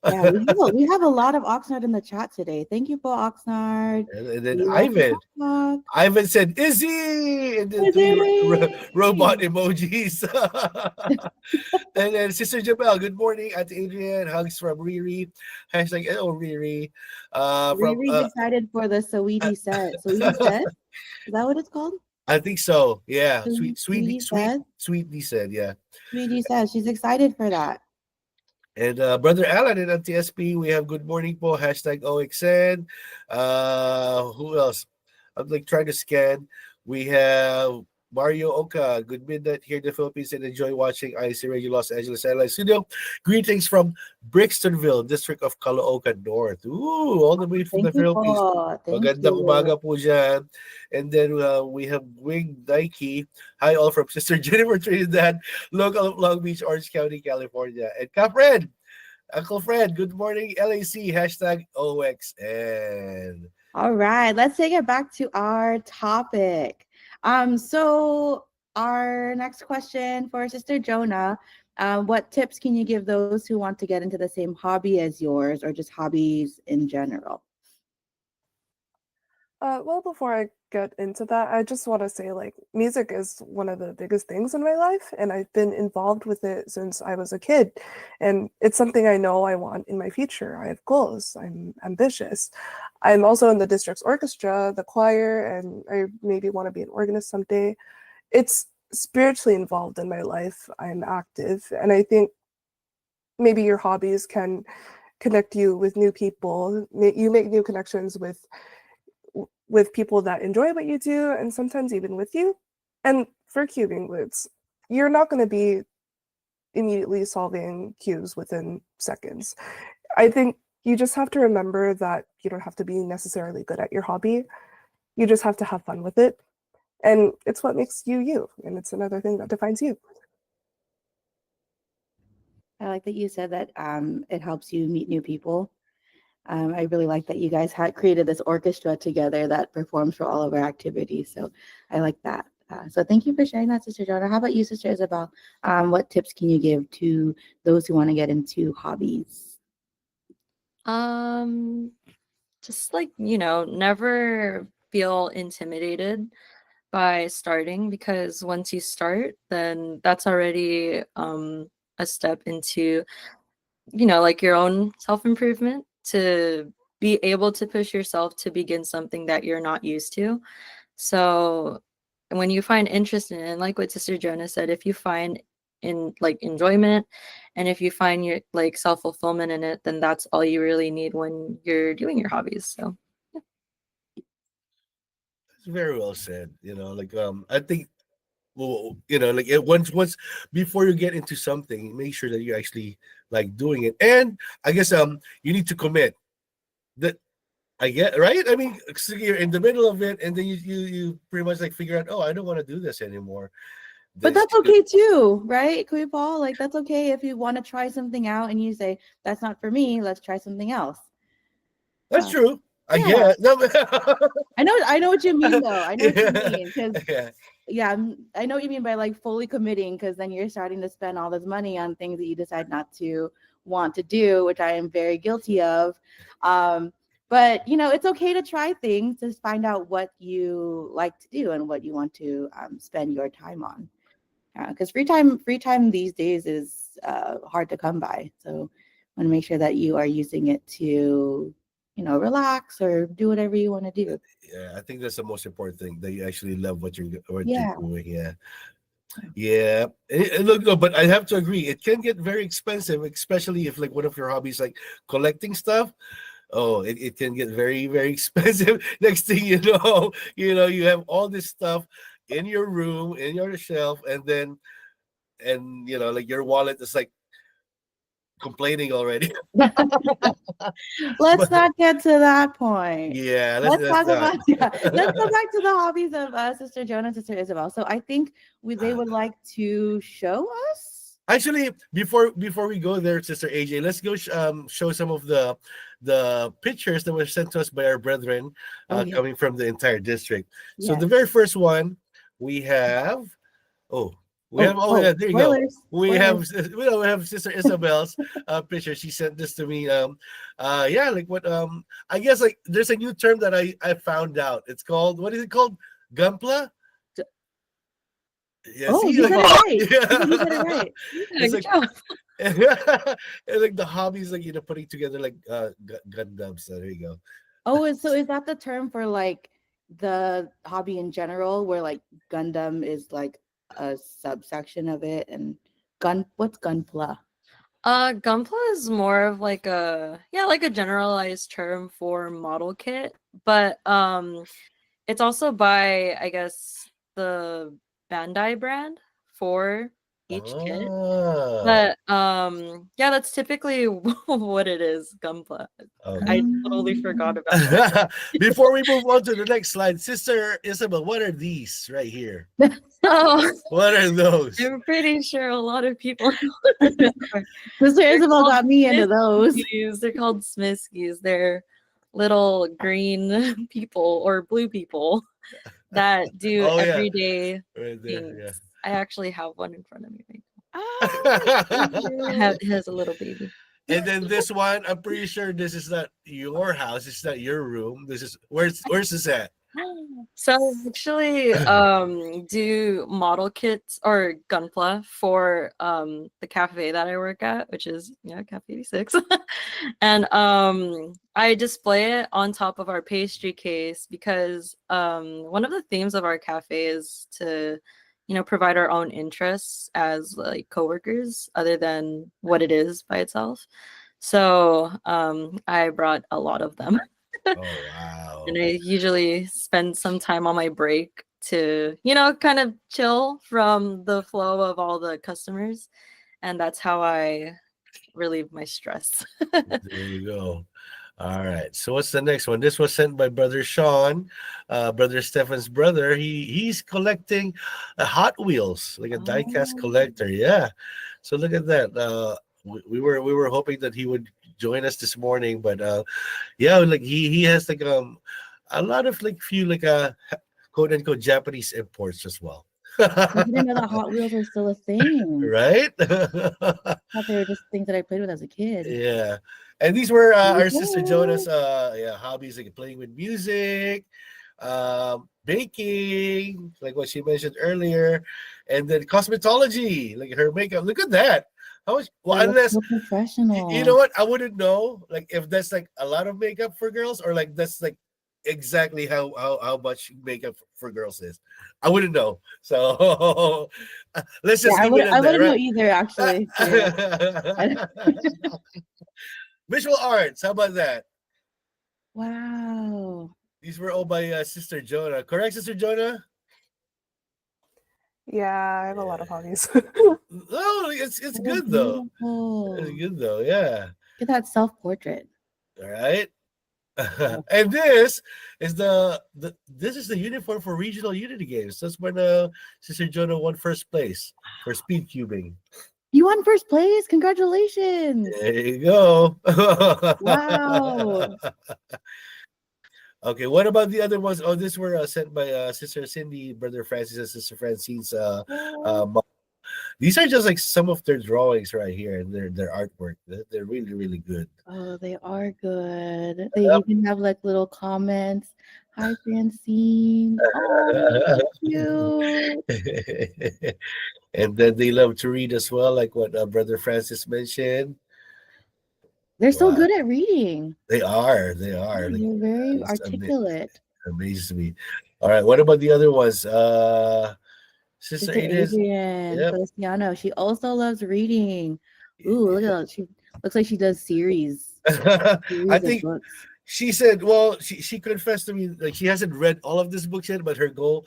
Yeah, we have a lot of Oxnard in the chat today. Thank you, Paul Oxnard. And then Ivan said, Izzy! And then robot emojis. And then Sister Jabel, good morning. At Adrian, hugs from Riri. Hashtag, oh, Riri. Riri's excited for the Saweetie set. Saweetie set? Is that what it's called? I think so. Yeah. Sweetie said, yeah. Sweetie said she's excited for that. And Brother Alan and at TSP, we have good morning po, hashtag OXN. Who else? I'm like trying to scan. We have Mario Oka, good midnight here in the Philippines and enjoy watching INCRadio Los Angeles Satellite Studio. Greetings from Brixtonville, District of Caloocan North. Ooh, all the way from the Philippines. Magandang umaga po dyan. And then we have Wing Nike. Hi all from Sister Jennifer Trinidad, local of Long Beach, Orange County, California. And Fred, Uncle Fred, good morning, LAC, hashtag OXN. All right, let's take it back to our topic. So our next question for Sister Jonah, what tips can you give those who want to get into the same hobby as yours or just hobbies in general? Well, before I get into that, I just want to say, like, music is one of the biggest things in my life, and I've been involved with it since I was a kid. And it's something I know I want in my future. I have goals. I'm ambitious. I'm also in the district's orchestra, the choir, and I maybe want to be an organist someday. It's spiritually involved in my life. I'm active, and I think maybe your hobbies can connect you with new people. You make new connections with people that enjoy what you do, and sometimes even with you. And for cubing glutes, you're not going to be immediately solving cubes within seconds. I think you just have to remember that you don't have to be necessarily good at your hobby. You just have to have fun with it. And it's what makes you you. And it's another thing that defines you. I like that you said that it helps you meet new people. I really like that you guys had created this orchestra together that performs for all of our activities. So I like that. So thank you for sharing that, Sister Jonah. How about you, Sister Isabel? What tips can you give to those who want to get into hobbies? Just like, never feel intimidated by starting, because once you start, then that's already a step into, like your own self-improvement, to be able to push yourself to begin something that you're not used to. So when you find interest in it, and like what Sister Jonah said, if you find enjoyment, and if you find your self-fulfillment in it, then that's all you really need when you're doing your hobbies. So yeah. It's very well said. I think, well, once before you get into something, make sure that you actually like doing it. And I guess you need to commit. That I get, right? I mean, so you're in the middle of it, and then you pretty much figure out, oh, I don't want to do this anymore. But that's okay too, right, Kuya Paul? Like, that's okay if you want to try something out and you say, that's not for me, let's try something else. That's true. I Yeah. get. No, I know what you mean, though. I know what you mean, because yeah. I know what you mean by fully committing, because then you're starting to spend all this money on things that you decide not to want to do, which I am very guilty of. But it's okay to try things, to find out what you like to do and what you want to spend your time on. Because free time these days is hard to come by. So want to make sure that you are using it to relax or do whatever you want to do. Yeah, I think that's the most important thing, that you actually love what you're doing. Yeah. Look, no, but I have to agree, it can get very expensive, especially if one of your hobbies like collecting stuff. oh, it can get very, very expensive. Next thing you have all this stuff in your room, in your shelf, and like your wallet is like complaining already. Let's But not get to that point. yeah, Let's let's talk not. about let's go back to the hobbies of Sister Jonah and Sister Isabel. So I think they would like to show us. Actually, before we go there, Sister AJ, let's go show some of the pictures that were sent to us by our brethren Oh yeah, coming from the entire district. So the yes. very first one we have, oh, yeah, there you go. Spoilers. We Spoilers. have Sister Isabel's picture. She sent this to me. Yeah, like what I guess like there's a new term that I found out. It's called, what is it called? Gunpla? Yeah, Oh, see, you like said it right. yeah. You said it right. Yeah, It's good like job. and like the hobbies, like putting together like Gundams. So there you go. Oh, so is that the term for like the hobby in general, where like Gundam is like a subsection of it, and what's Gunpla? Gunpla is more of like a generalized term for model kit, but it's also by, I guess, the Bandai brand for each kit. Ah, But yeah, that's typically what it is, Gunpla. okay. I totally forgot about that. Before we move on to the next slide, Sister Isabel, what are these right here? Oh, What are those? I'm pretty sure a lot of people Sister Isabel called got me into those. Smiskies. They're called Smiskies. They're little green people or blue people that do Oh yeah, everyday right there. things. I actually have one in front of me right Oh, now. I have, it has a little baby. And then this one, I'm pretty sure this is not your house. It's not your room. This is where's this at? So I actually do model kits or gunpla for the cafe that I work at, which is Cafe 86. And I display it on top of our pastry case because one of the themes of our cafe is to provide our own interests as like coworkers other than what it is by itself. So I brought a lot of them. Oh wow. And I usually spend some time on my break to, kind of chill from the flow of all the customers. And that's how I relieve my stress. There you go. All right. So what's the next one? This was sent by Brother Sean, Brother Stefan's brother. He's collecting Hot Wheels, like a diecast collector. Yeah. So look at that. We were hoping that he would join us this morning, but yeah, like he has like a lot of like few like quote unquote Japanese imports as well. I didn't know that Hot Wheels are still a thing. Right? I thought they were just things that I played with as a kid. Yeah. And these were our Sister Yeah. Jonah's hobbies, like playing with music, baking, like what she mentioned earlier, and then cosmetology, like her makeup. Look at that. How much? Well, They look unless so professional. you know what, I wouldn't know, like if that's like a lot of makeup for girls, or like that's like exactly how much makeup for girls is. I wouldn't know. So let's just I leave it at that, wouldn't know right? either, actually. Yeah. Visual arts. How about that? Wow. These were all by Sister Jonah. Correct, Sister Jonah? Yeah, I have a lot of hobbies. No, it's That is good though. beautiful. It's good though. Yeah. Look at that self-portrait. All right. And this is this is the uniform for regional Unity games. That's when Sister Jonah won first place for speed cubing. You won first place. Congratulations. There you go. Wow. Okay, what about the other ones? Oh, these were sent by Sister Cindy, Brother Francis, and Sister Francine's mom. These are just like some of their drawings right here, and their artwork. They're really, really good. Oh, they are good. They even have like little comments. Hi, Francine. Oh, so cute. And then they love to read as well, like what Brother Francis mentioned. They're so Wow. good at reading. They are. They're Like, very it's articulate. amazes me. All right, what about the other ones? Sister Sister Adrian. Adrian Yep. Feliciano, she also loves reading. Ooh, look at that. She looks like she does series. I Series of think books. she said, well, she confessed to me like she hasn't read all of this books yet, but her goal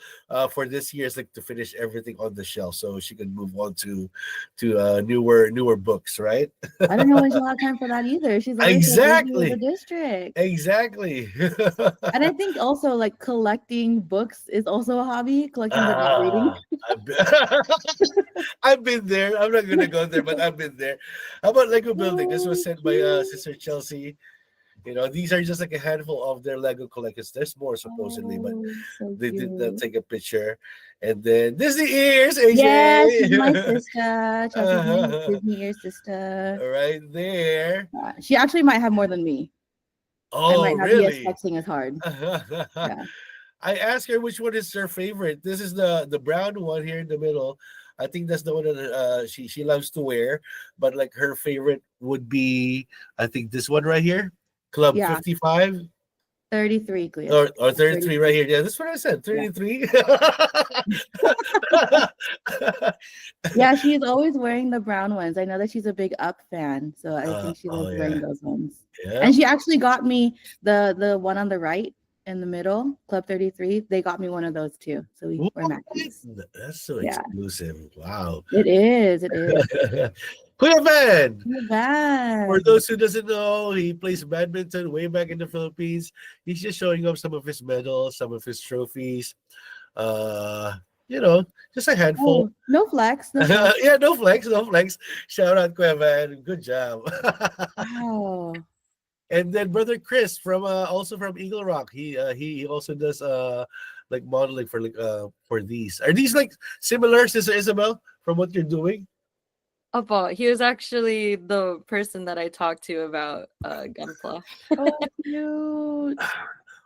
for this year is like to finish everything on the shelf so she can move on to newer books, right? I don't know when she'll have time for that either. She's always so busy with the Exactly. district. Exactly. And I think also like collecting books is also a hobby, collecting but not reading. Ah, I've been, I've been there. I'm not gonna go there, but I've been there. How about Lego building? This was Oh, sent by cute. Sister Chelsea. These are just like a handful of their Lego collections. There's more supposedly, but Oh, so they did not cute. take a picture. And then Disney ears, Yeah, she's my AJ. sister. Chelsea's my Disney ear sister. Right there. She actually might have more than me. I Oh, might not be as really? flexing as hard. Yeah. I asked her which one is her favorite. This is the brown one here in the middle. I think that's the one that she loves to wear. But like her favorite would be, I think this one right here, Club Yeah. 55 33, Clea. or 33 right here. Yeah, that's what I said. 33. Yeah, she's always wearing the brown ones. I know that she's a big Up fan, so I think she loves yeah. wearing those ones. Yeah. And she actually got me the one on the right in the middle, Club 33. They got me one of those too. So we're matches. That's so Yeah. exclusive. Wow. It is. It is. Kuya Van! Bad. For those who doesn't know, he plays badminton way back in the Philippines. He's just showing off some of his medals, some of his trophies. Just a handful. Oh, no flex. No flex. Yeah, no flex, no flex. Shout out Kuya Van. Good job. Wow. And then brother Chris from also from Eagle Rock. He also does like modeling for these. Are these like similar, Sister Isabel, from what you're doing? He was actually the person that I talked to about Gunpla. Oh, cute.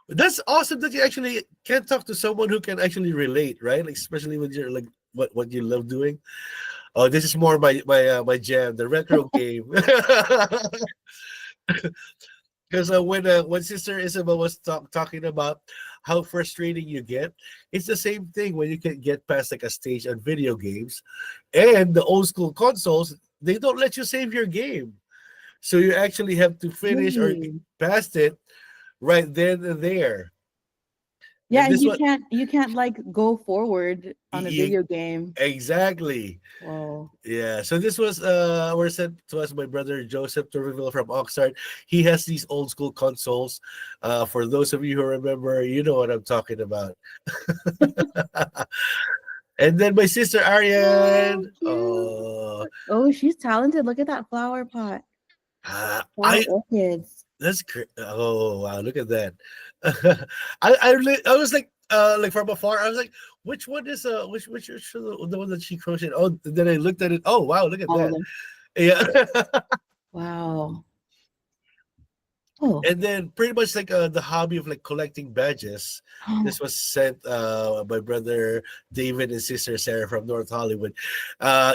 That's awesome that you actually can talk to someone who can actually relate, right? Like especially when you're like what you love doing. Oh, this is more my jam, the retro game. Because when Sister Isabel was talking about how frustrating you get, it's the same thing when you can get past like a stage on video games, and the old school consoles, they don't let you save your game, so you actually have to finish or get Really? past it right then and there. Yeah, And and this one, you can't like go forward on a video game. exactly. Whoa. Yeah, so this was were sent to us by brother Joseph Turville from Oxnard. He has these old school consoles. For those of you who remember, you know what I'm talking about. And then my sister Ariane. Oh, she's talented. Look at that flower pot. Flower orchids. That's great. Oh wow, look at that. I was like from afar, I was like, which one is which is the one that she crocheted? Oh, then I looked at it. Oh wow, look at All of that. them. Yeah. Wow. Oh. And then pretty much like the hobby of like collecting badges. This was sent by brother David and sister Sarah from North Hollywood.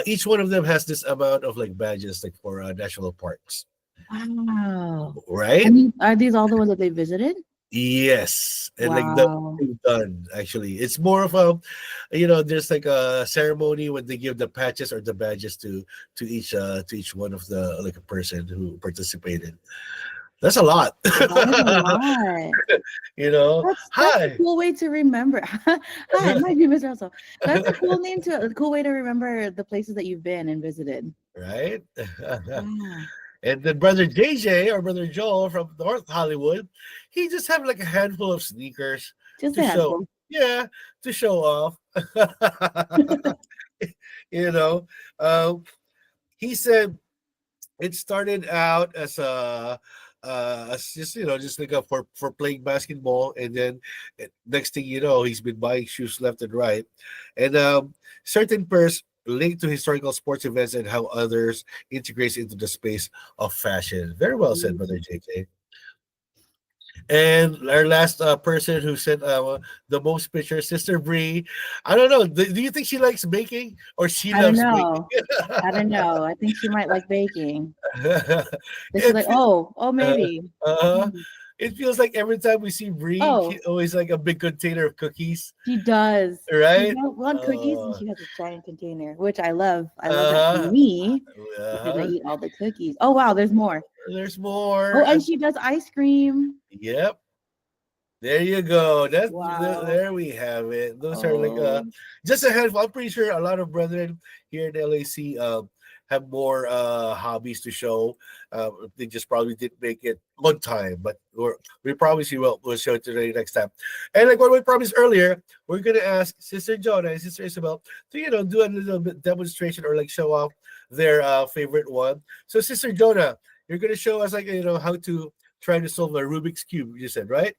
Each one of them has this amount of like badges like for national parks. Wow. Right? And are these all the ones that they visited? Yes. And like Wow. they've done actually. It's more of a there's like a ceremony when they give the patches or the badges to each one of the like a person who participated. That's a lot. That is a lot. That's Hi. a cool way to remember. Hi, my name is Russell. That's a cool way to remember the places that you've been and visited. Right? Yeah. And then brother JJ or brother Joel from North Hollywood, he just have like a handful of sneakers Just to a show. handful. Yeah, to show off. He said it started out as just like for playing basketball, and then next thing you know, he's been buying shoes left and right, and certain pairs linked to historical sports events and how others integrates into the space of fashion. Very well said, brother JJ. And our last person who sent the most pictures, Sister Bree. I don't know. Do you think she likes baking or she I don't loves know. baking? I don't know. I think she might like baking. She's like, maybe. Uh, It feels like every time we see Bree, Oh, she always like a big container of cookies, she does. She right? want cookies, and Uh, she has a giant container, which I love. I love that for uh-huh. me because I Uh-huh. eat all the cookies. Oh wow, there's more. There's Oh, more. and she does ice cream. Yep. There you go. Wow. There we have it. Those are like Oh, just a handful. I'm pretty sure a lot of brethren here in LAC have more hobbies to show. They just probably didn't make it on time, but we promise you we'll show it today next time. And like what we promised earlier, we're gonna ask Sister Jonah and Sister Isabel to do a little bit demonstration or like show off their favorite one. So Sister Jonah, you're gonna show us like how to try to solve a Rubik's cube. You said right?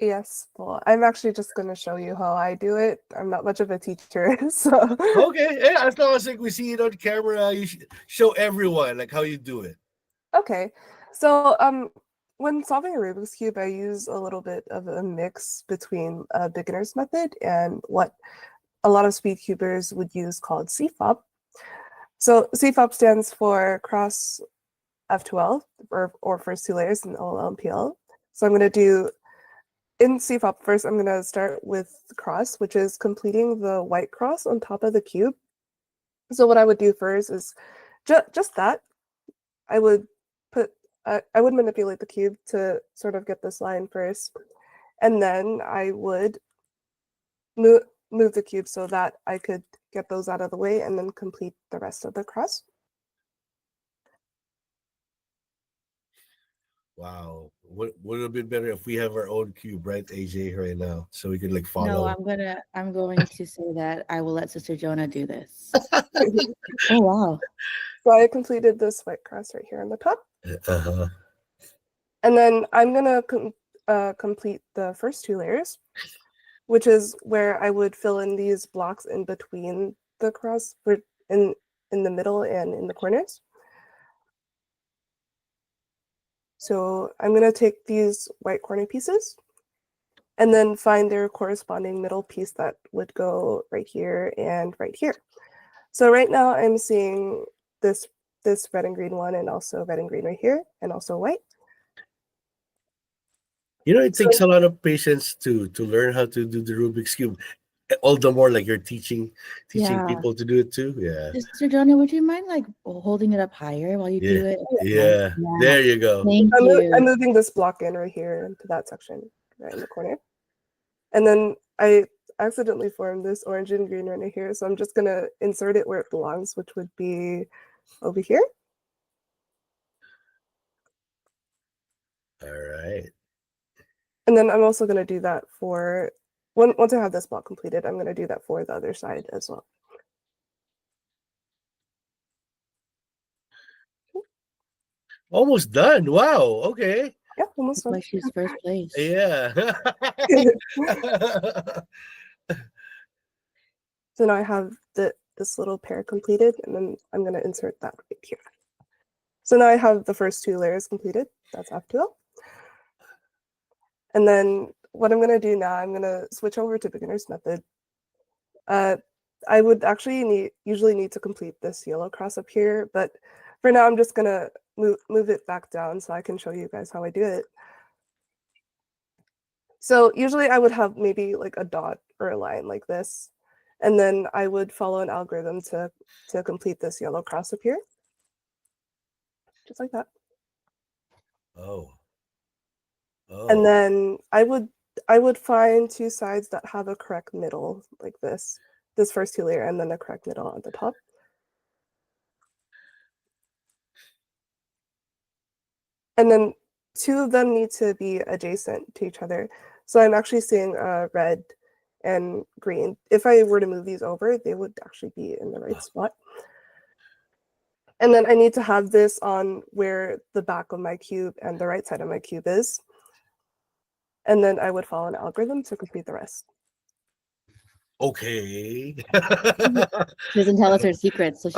Yes, well, I'm actually just going to show you how I do it. I'm not much of a teacher, so Okay, yeah, as long as like we see it on camera, you should show everyone like how you do it. okay. So, when solving a Rubik's Cube, I use a little bit of a mix between a beginner's method and what a lot of speed cubers would use called CFOP. So CFOP stands for cross F12 or first two layers in OLMPL. So I'm going to do in CFOP first, I'm going to start with cross, which is completing the white cross on top of the cube. So what I would do first is just that. I would I would manipulate the cube to sort of get this line first, and then I would move the cube so that I could get those out of the way and then complete the rest of the cross. Wow, would have been better if we have our own cube, right, AJ, right now, so we could like no, follow. I'm going to say that I will let Sister Jonah do this. Oh wow. So I completed this white cross right here on the top. Uh-huh. And then I'm going to complete the first two layers, which is where I would fill in these blocks in between the cross in the middle and in the corners. So I'm going to take these white corner pieces and then find their corresponding middle piece that would go right here and right here. So right now I'm seeing this red and green one and also red and green right here and also white. It takes a lot of patience to learn how to do the Rubik's cube. All the more like you're teaching Yeah. people to do it too. Yeah. Sister Jonah, would you mind like holding it up higher while you do it? Yeah. There you go. Thank I'm you. moving this block in right here into that section, right in the corner. And then I accidentally formed this orange and green right here, so I'm just going to insert it where it belongs, which would be over here. All right. And then I'm also going to do that for, once I have this block completed, I'm going to do that for the other side as well. Almost done. Wow. Okay. Yeah, almost done. Like she's first place. Yeah. So now I have this little pair completed, and then I'm going to insert that right here. So now I have the first two layers completed. That's F2L. And then what I'm going to do now, I'm going to switch over to beginner's method. I would actually usually need to complete this yellow cross up here, but for now I'm just going to move it back down so I can show you guys how I do it. So usually I would have maybe like a dot or a line like this, and then I would follow an algorithm to complete this yellow cross up here, just like that. Oh. And then I would find two sides that have a correct middle, like this first two layer, and then a correct middle on the top. And then two of them need to be adjacent to each other. So I'm actually seeing red and green. If I were to move these over, they would actually be in the right spot. And then I need to have this on where the back of my cube and the right side of my cube is. And then I would follow an algorithm to complete the rest. Okay. She doesn't tell us her secrets, so she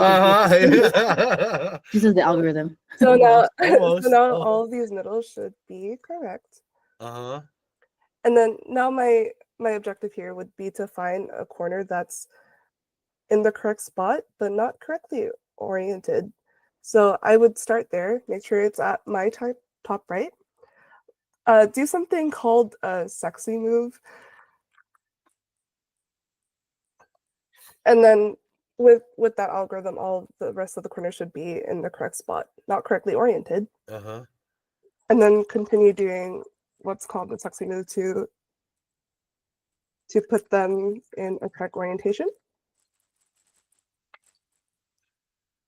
says the algorithm. So now, Almost. all of these middles should be correct. Uh-huh. And then now my objective here would be to find a corner that's in the correct spot, but not correctly oriented. So I would start there, make sure it's at my type top right, do something called a sexy move. And then with that algorithm, all the rest of the corners should be in the correct spot, not correctly oriented. Uh-huh. And then continue doing what's called the sexy move to put them in a correct orientation.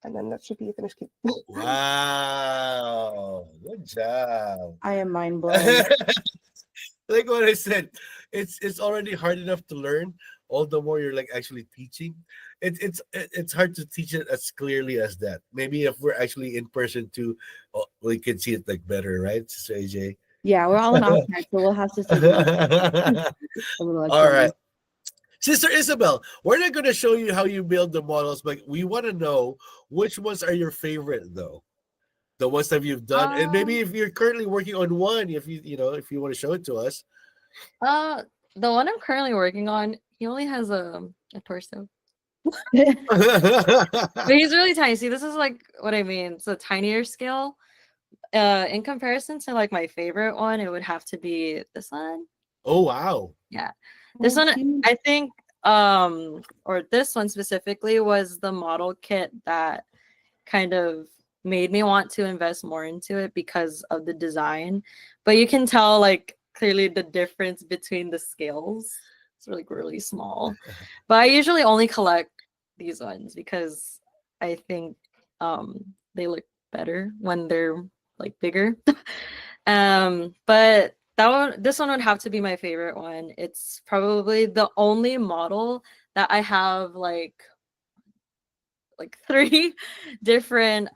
And then that should be a finished cube. Wow. Good job. I am mind blown. Like what I said, it's already hard enough to learn. All the more you're like actually teaching. It's hard to teach it as clearly as that. Maybe if we're actually in person too, we can see it like better, right, Sister AJ? Yeah, we're all in Oxnard, so we'll have to see a little All extra. right. Sister Isabel, we're not going to show you how you build the models, but we want to know which ones are your favorite, though. The ones that you've done, and maybe if you're currently working on one, if if you want to show it to us. The one I'm currently working on, he only has a torso. But he's really tiny. See, this is like what I mean. It's a tinier scale. In comparison to like my favorite one, it would have to be this one. Oh wow. Yeah. This one, I think, or this one specifically was the model kit that kind of made me want to invest more into it because of the design. But you can tell like clearly the difference between the scales. It's like really small. But I usually only collect these ones because I think they look better when they're like bigger. But this one would have to be my favorite one. It's probably the only model that I have like three different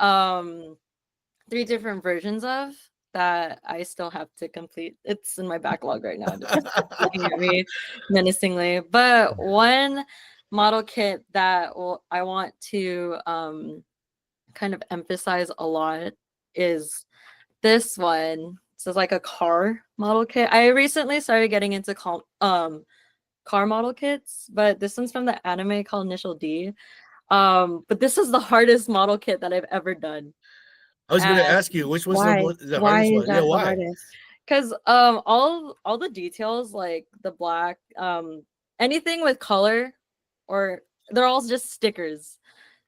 versions of that I still have to complete. It's in my backlog right now. Just looking at me menacingly. But one model kit that I want to kind of emphasize a lot is this one. So it's like a car model kit. I recently started getting into car model kits, but this one's from the anime called Initial D. But this is the hardest model kit that I've ever done. I was going to ask you which was the hardest one. Why is that Yeah, the why? hardest? Because all the details like the black, anything with color, or they're all just stickers.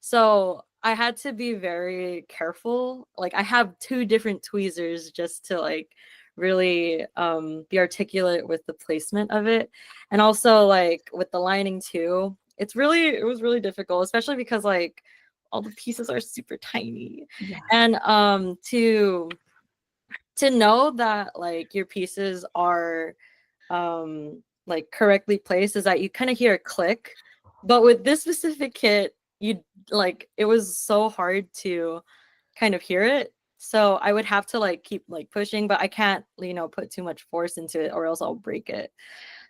So I had to be very careful. Like I have two different tweezers just to like really be articulate with the placement of it, and also like with the lining too. It was really difficult, especially because like all the pieces are super tiny. Yeah. And to know that like your pieces are like correctly placed is that you kind of hear a click. But with this specific kit, it was so hard to kind of hear it. So I would have to like keep like pushing, but I can't, put too much force into it or else I'll break it.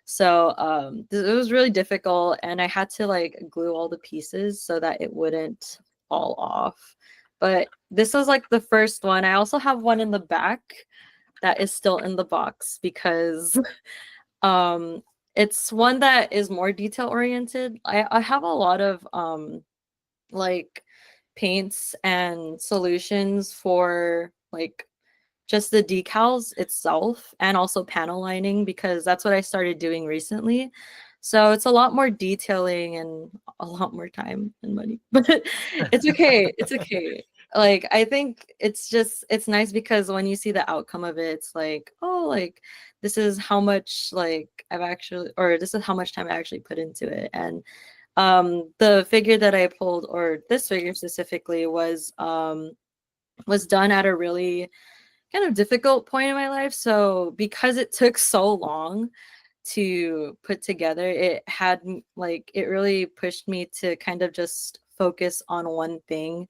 So it was really difficult, and I had to like glue all the pieces so that it wouldn't fall off. But this was like the first one. I also have one in the back that is still in the box because it's one that is more detail oriented. I have a lot of like paints and solutions for like just the decals itself and also panel lining because that's what I started doing recently. So it's a lot more detailing and a lot more time and money, but it's okay. It's okay. Like, I think it's nice because when you see the outcome of it, it's like, oh, like this is how much this is how much time I actually put into it. And the figure that I pulled, or this figure specifically, was done at a really kind of difficult point in my life. So because it took so long to put together, it really pushed me to kind of just focus on one thing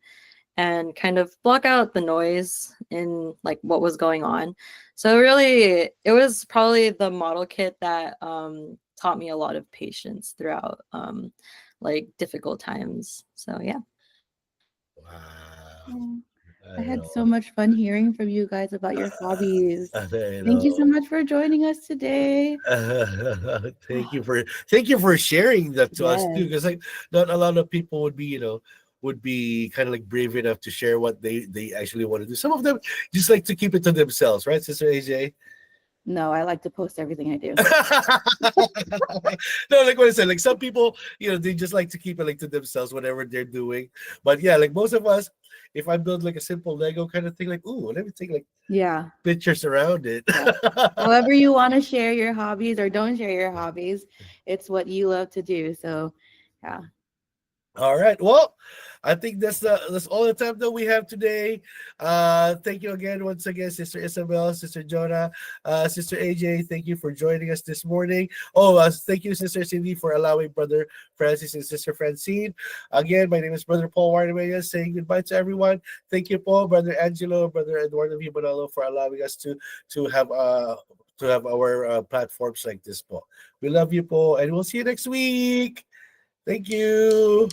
and kind of block out the noise in like what was going on. So really, it was probably the model kit that taught me a lot of patience throughout like difficult times. So yeah. Wow. I had so much fun hearing from you guys about your hobbies. Thank Thank you so much for joining us today. Thank you for sharing that to us too, Yes. because like not a lot of people would be would be kind of like brave enough to share what they actually want to do. Some of them just like to keep it to themselves, right, Sister AJ? No, I like to post everything I do. No, like what I said, like some people, they just like to keep it like to themselves, whatever they're doing. But yeah, like most of us, if I build like a simple Lego kind of thing, like, ooh, let me take like Yeah. pictures around it. However you want to share your hobbies or don't share your hobbies, it's what you love to do. So, yeah. All right. Well, I think that's all the time that we have today. Thank you again, once again, Sister Isabel, Sister Jonah, Sister AJ. Thank you for joining us this morning. Oh, thank you, Sister Cindy, for allowing Brother Francis and Sister Francine. Again, my name is Brother Paul Warnamaya, saying goodbye to everyone. Thank you, Paul, Brother Angelo, Brother Eduardo Vibanalo, for allowing us to have our platforms like this, Paul. We love you, Paul, and we'll see you next week. Thank you.